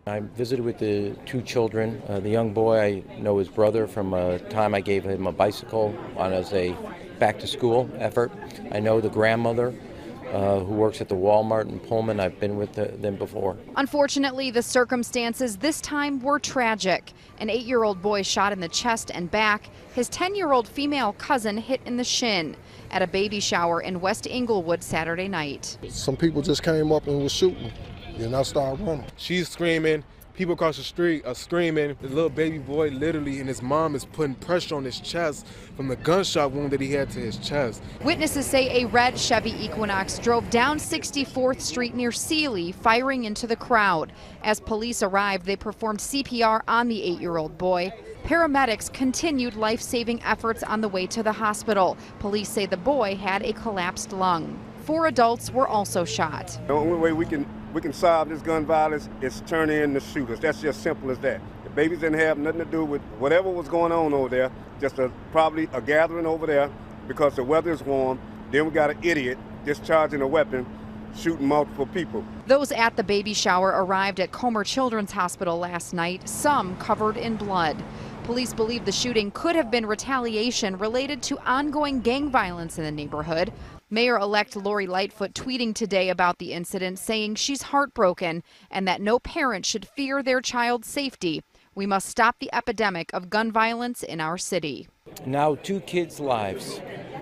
I visited with the two children. The young boy, I know his brother from a time I gave him a bicycle as a back-to-school effort. I know the grandmother who works at the Walmart in Pullman. I've been with them before. Unfortunately, the circumstances this time were tragic. An 8-year-old boy shot in the chest and back. His 10-year-old female cousin hit in the shin at a baby shower in West Englewood Saturday night. Some people just came up and was shooting, and I started running. She's screaming. People across the street are screaming. The little baby boy literally, and his mom is putting pressure on his chest from the gunshot wound that he had to his chest. Witnesses say a red Chevy Equinox drove down 64th Street near Seeley, firing into the crowd. As police arrived, they performed CPR on the 8-year-old boy. Paramedics continued life-saving efforts on the way to the hospital. Police say the boy had a collapsed lung. 4 adults were also shot. The only way we can solve this gun violence is turn in the shooters. That's just simple as that. The babies didn't have nothing to do with whatever was going on over there, just probably a gathering over there because the weather is warm. Then we got an idiot discharging a weapon, shooting multiple people. Those at the baby shower arrived at Comer Children's Hospital last night, some covered in blood. Police believe the shooting could have been retaliation related to ongoing gang violence in the neighborhood. Mayor-elect Lori Lightfoot tweeting today about the incident, saying she's heartbroken and that no parent should fear their child's safety. We must stop the epidemic of gun violence in our city. Now 2 kids' lives,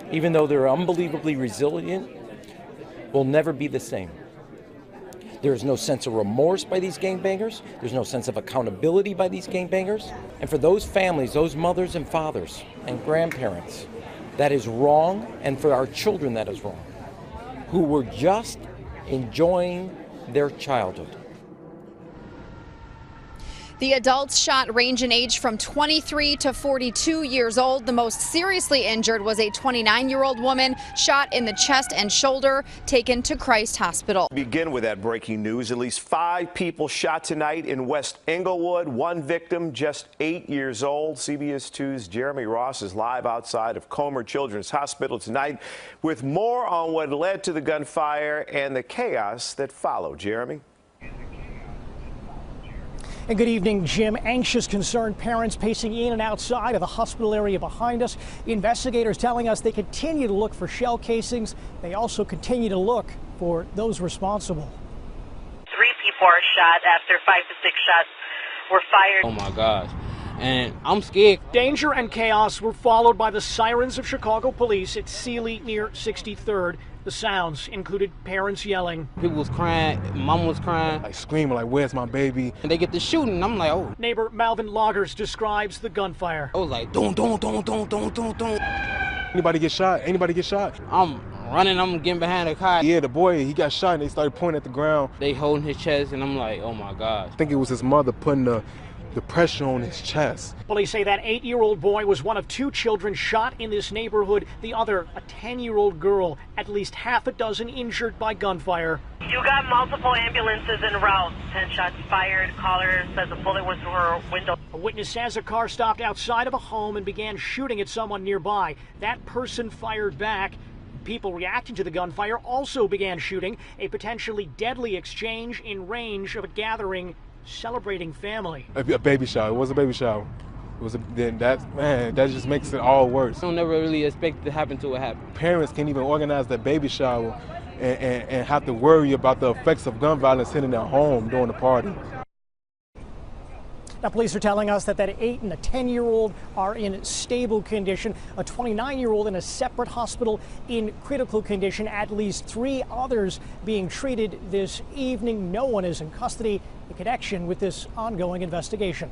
even though they're unbelievably resilient, will never be the same. There is no sense of remorse by these gangbangers. There's no sense of accountability by these gangbangers. And for those families, those mothers and fathers and grandparents, that is wrong, and for our children that is wrong, who were just enjoying their childhood. The adults shot range in age from 23 to 42 years old. The most seriously injured was a 29-year-old woman shot in the chest and shoulder, taken to Christ Hospital. Begin with that breaking news. At least 5 people shot tonight in West Englewood. One victim, just 8 years old. CBS 2's Jeremy Ross is live outside of Comer Children's Hospital tonight with more on what led to the gunfire and the chaos that followed. Jeremy? And good evening, Jim. Anxious, concerned parents pacing in and outside of the hospital area behind us. Investigators telling us they continue to look for shell casings. They also continue to look for those responsible. 3 people are shot after 5 to 6 shots were fired. Oh my gosh. And I'm scared. Danger and chaos were followed by the sirens of Chicago police at Seeley near 63rd. The sounds included parents yelling. People was crying, mom was crying. Like screaming, like, where's my baby? And they get the shooting, and I'm like, oh. Neighbor Malvin Loggers describes the gunfire. I was like, don't. Anybody get shot? Anybody get shot? I'm running, I'm getting behind the car. Yeah, the boy, he got shot and they started pointing at the ground. They holding his chest, and I'm like, oh my gosh. I think it was his mother putting the pressure on his chest. Police say that 8-year-old boy was one of 2 children shot in this neighborhood. The other, a 10-year-old girl. At least half a dozen injured by gunfire. You got multiple ambulances en route. 10 shots fired. Caller says a bullet was through her window. A witness says a car stopped outside of a home and began shooting at someone nearby. That person fired back. People reacting to the gunfire also began shooting. A potentially deadly exchange in range of a gathering celebrating family. A baby shower. It was a baby shower. It was that just makes it all worse. I don't never really expect it to happen to what happened. Parents can't even organize their baby shower and have to worry about the effects of gun violence hitting their home during the party. Now, police are telling us that 8 and a 10-year-old are in stable condition. A 29-year-old in a separate hospital in critical condition. At least 3 others being treated this evening. No one is in custody in connection with this ongoing investigation.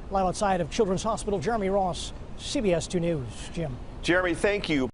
Live outside of Children's Hospital, Jeremy Ross, CBS 2 News. Jim. Jeremy, thank you.